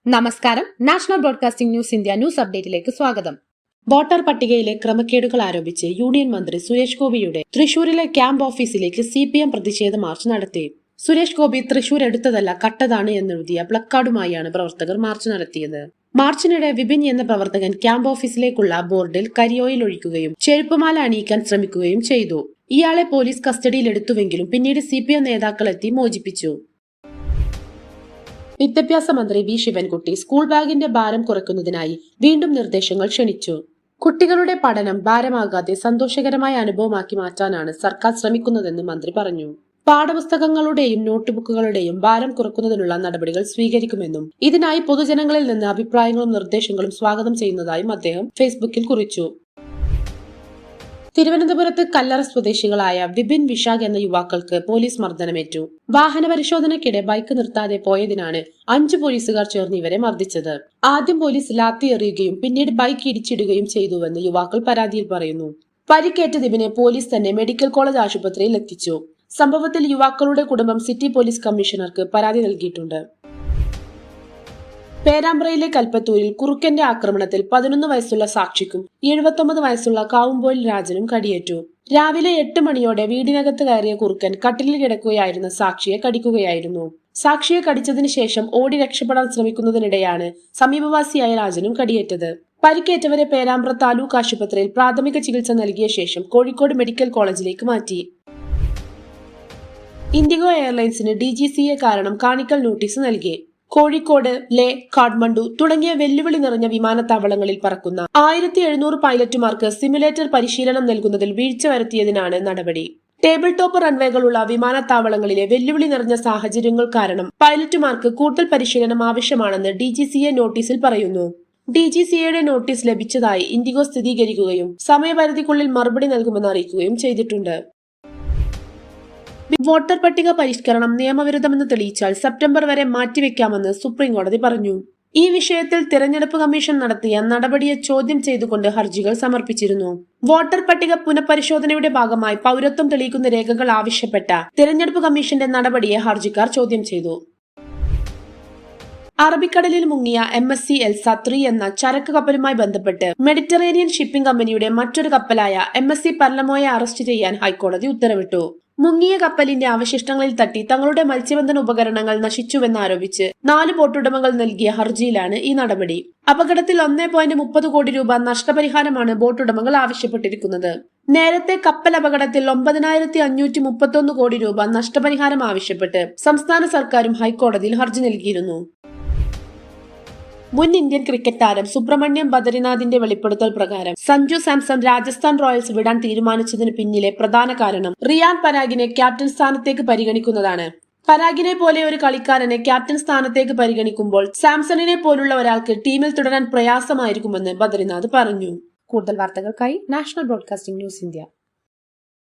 നമസ്കാരം. National broadcasting news India news അപ്ഡേറ്റിലേക്ക് സ്വാഗതം. വോട്ടർ പട്ടികയിലെ ക്രമക്കേടുകൾ ആരോപിച്ച് യൂണിയൻ മന്ത്രി സുരേഷ് ഗോപിയുടെ തൃശൂരിലെ ക്യാമ്പ് ഓഫീസിലേക്ക് CPM പ്രതിഷേധ മാർച്ച് നടത്തി. സുരേഷ് ഗോപി തൃശൂർ എടുത്തതല്ല കട്ടതാണ് എന്നെഴുതിയ പ്ലക്കാർഡുമായാണ് പ്രവർത്തകർ മാർച്ച് നടത്തിയത്. മാർച്ചിനിടെ വിപിൻ എന്ന പ്രവർത്തകൻ ക്യാമ്പ് ഓഫീസിലേക്കുള്ള ബോർഡിൽ കരിയോയിൽ ഒഴിക്കുകയും ചെരുപ്പുമാല അണിയിക്കാൻ ശ്രമിക്കുകയും ചെയ്തു. ഇയാളെ പോലീസ് കസ്റ്റഡിയിലെടുത്തുവെങ്കിലും പിന്നീട് CPM നേതാക്കൾ എത്തി മോചിപ്പിച്ചു. വിദ്യാഭ്യാസ മന്ത്രി വി ശിവൻകുട്ടി സ്കൂൾ ബാഗിന്റെ ഭാരം കുറയ്ക്കുന്നതിനായി വീണ്ടും നിർദ്ദേശങ്ങൾ ക്ഷണിച്ചു. കുട്ടികളുടെ പഠനം ഭാരമാകാതെ സന്തോഷകരമായ അനുഭവമാക്കി മാറ്റാനാണ് സർക്കാർ ശ്രമിക്കുന്നതെന്ന് മന്ത്രി പറഞ്ഞു. പാഠപുസ്തകങ്ങളുടെയും നോട്ട്ബുക്കുകളുടെയും ഭാരം കുറയ്ക്കുന്നതിനുള്ള നടപടികൾ സ്വീകരിക്കുമെന്നും ഇതിനായി പൊതുജനങ്ങളിൽ നിന്ന് അഭിപ്രായങ്ങളും നിർദ്ദേശങ്ങളും സ്വാഗതം ചെയ്യുന്നതായും അദ്ദേഹം ഫേസ്ബുക്കിൽ കുറിച്ചു. തിരുവനന്തപുരത്ത് കല്ലറ സ്വദേശികളായ വിപിൻ, വിശാഖ് എന്ന യുവാക്കൾക്ക് പോലീസ് മർദ്ദനമേറ്റു. വാഹന പരിശോധനയ്ക്കിടെ ബൈക്ക് നിർത്താതെ പോയതിനാണ് 5 പോലീസുകാർ ചേർന്ന് ഇവരെ മർദ്ദിച്ചത്. ആദ്യം പോലീസ് ലാത്തി എറിയുകയും പിന്നീട് ബൈക്ക് ഇടിച്ചിടുകയും ചെയ്തുവെന്ന് യുവാക്കൾ പരാതിയിൽ പറയുന്നു. പരിക്കേറ്റ ദിപിനെ പോലീസ് തന്നെ മെഡിക്കൽ കോളേജ് ആശുപത്രിയിൽ എത്തിച്ചു. സംഭവത്തിൽ യുവാക്കളുടെ കുടുംബം സിറ്റി പോലീസ് കമ്മീഷണർക്ക് പരാതി നൽകിയിട്ടുണ്ട്. പേരാമ്പ്രയിലെ കൽപ്പത്തൂരിൽ കുറുക്കന്റെ ആക്രമണത്തിൽ 11 വയസ്സുള്ള സാക്ഷിക്കും 79 വയസ്സുള്ള കാവുമ്പോയിൽ രാജനും കടിയേറ്റു. രാവിലെ 8 മണിയോടെ വീടിനകത്ത് കയറിയ കുറുക്കൻ കട്ടിലിൽ കിടക്കുകയായിരുന്ന സാക്ഷിയെ കടിക്കുകയായിരുന്നു. സാക്ഷിയെ കടിച്ചതിന് ശേഷം ഓടി രക്ഷപ്പെടാൻ ശ്രമിക്കുന്നതിനിടെയാണ് സമീപവാസിയായ രാജനും കടിയേറ്റത്. പരിക്കേറ്റവരെ പേരാമ്പ്ര താലൂക്ക് ആശുപത്രിയിൽ പ്രാഥമിക ചികിത്സ നൽകിയ ശേഷം കോഴിക്കോട് മെഡിക്കൽ കോളേജിലേക്ക് മാറ്റി. ഇൻഡിഗോ എയർലൈൻസിന് DGCA കാരണം കാണിക്കൽ നോട്ടീസ് നൽകി. കോഴിക്കോട്, ലേ, കാഠ്മണ്ഡു തുടങ്ങിയ വെല്ലുവിളി നിറഞ്ഞ വിമാനത്താവളങ്ങളിൽ പറക്കുന്ന 1700 പൈലറ്റുമാർക്ക് സിമുലേറ്റർ പരിശീലനം നൽകുന്നതിൽ വീഴ്ച വരുത്തിയതിനാണ് നടപടി. ടേബിൾ ടോപ്പ് റൺവേകളുള്ള വിമാനത്താവളങ്ങളിലെ വെല്ലുവിളി നിറഞ്ഞ സാഹചര്യങ്ങൾ കാരണം പൈലറ്റുമാർക്ക് കൂടുതൽ പരിശീലനം ആവശ്യമാണെന്ന് DGCA നോട്ടീസിൽ പറയുന്നു. DGCAയുടെ നോട്ടീസ് ലഭിച്ചതായി ഇൻഡിഗോ സ്ഥിരീകരിക്കുകയും സമയപരിധിക്കുള്ളിൽ മറുപടി നൽകുമെന്ന് അറിയിക്കുകയും ചെയ്തിട്ടുണ്ട്. വോട്ടർ പട്ടിക പരിഷ്കരണം നിയമവിരുദ്ധമെന്ന് തെളിയിച്ചാൽ സെപ്റ്റംബർ വരെ മാറ്റിവെക്കാമെന്ന് സുപ്രീം കോടതി പറഞ്ഞു. ഈ വിഷയത്തിൽ തിരഞ്ഞെടുപ്പ് കമ്മീഷൻ നടത്തിയ നടപടിയെ ചോദ്യം ചെയ്തുകൊണ്ട് ഹർജികൾ സമർപ്പിച്ചിരുന്നു. വോട്ടർ പട്ടിക പുനഃപരിശോധനയുടെ ഭാഗമായി പൗരത്വം തെളിയിക്കുന്ന രേഖകൾ ആവശ്യപ്പെട്ട തിരഞ്ഞെടുപ്പ് കമ്മീഷന്റെ നടപടിയെ ഹർജിക്കാർ ചോദ്യം ചെയ്തു. അറബിക്കടലിൽ മുങ്ങിയ MSC എൽസ 3 എന്ന ചരക്ക് കപ്പലുമായി ബന്ധപ്പെട്ട് മെഡിറ്ററേനിയൻ ഷിപ്പിംഗ് കമ്പനിയുടെ മറ്റൊരു കപ്പലായ MSC പർലമോയെ അറസ്റ്റ് ചെയ്യാൻ ഹൈക്കോടതി ഉത്തരവിട്ടു. മുങ്ങിയ കപ്പലിന്റെ അവശിഷ്ടങ്ങളിൽ തട്ടി തങ്ങളുടെ മത്സ്യബന്ധന ഉപകരണങ്ങൾ നശിച്ചുവെന്നാരോപിച്ച് 4 ബോട്ടുടമകൾ നൽകിയ ഹർജിയിലാണ് ഈ നടപടി. അപകടത്തിൽ 1.30 കോടി രൂപ നഷ്ടപരിഹാരമാണ് ബോട്ടുടമകൾ ആവശ്യപ്പെട്ടിരിക്കുന്നത്. നേരത്തെ കപ്പൽ അപകടത്തിൽ 9,531 കോടി രൂപ നഷ്ടപരിഹാരം ആവശ്യപ്പെട്ട് സംസ്ഥാന സർക്കാരും ഹൈക്കോടതിയിൽ ഹർജി നൽകിയിരുന്നു. മുൻ ഇന്ത്യൻ ക്രിക്കറ്റ് താരം സുബ്രഹ്മണ്യം ബദരിനാഥിന്റെ വെളിപ്പെടുത്തൽ പ്രകാരം സഞ്ജു സാംസൺ രാജസ്ഥാൻ റോയൽസ് വിടാൻ തീരുമാനിച്ചതിന് പിന്നിലെ പ്രധാന കാരണം റിയാൻ പരാഗിനെ ക്യാപ്റ്റൻ സ്ഥാനത്തേക്ക് പരിഗണിക്കുന്നതാണ്. പരാഗിനെ പോലെ ഒരു കളിക്കാരനെ ക്യാപ്റ്റൻ സ്ഥാനത്തേക്ക് പരിഗണിക്കുമ്പോൾ സാംസണിനെ പോലുള്ള ഒരാൾക്ക് ടീമിൽ തുടരാൻ പ്രയാസമായിരിക്കുമെന്ന് ബദരിനാഥ് പറഞ്ഞു. കൂടുതൽ വാർത്തകൾക്കായി നാഷണൽ ബ്രോഡ്കാസ്റ്റിംഗ് ന്യൂസ് ഇന്ത്യ.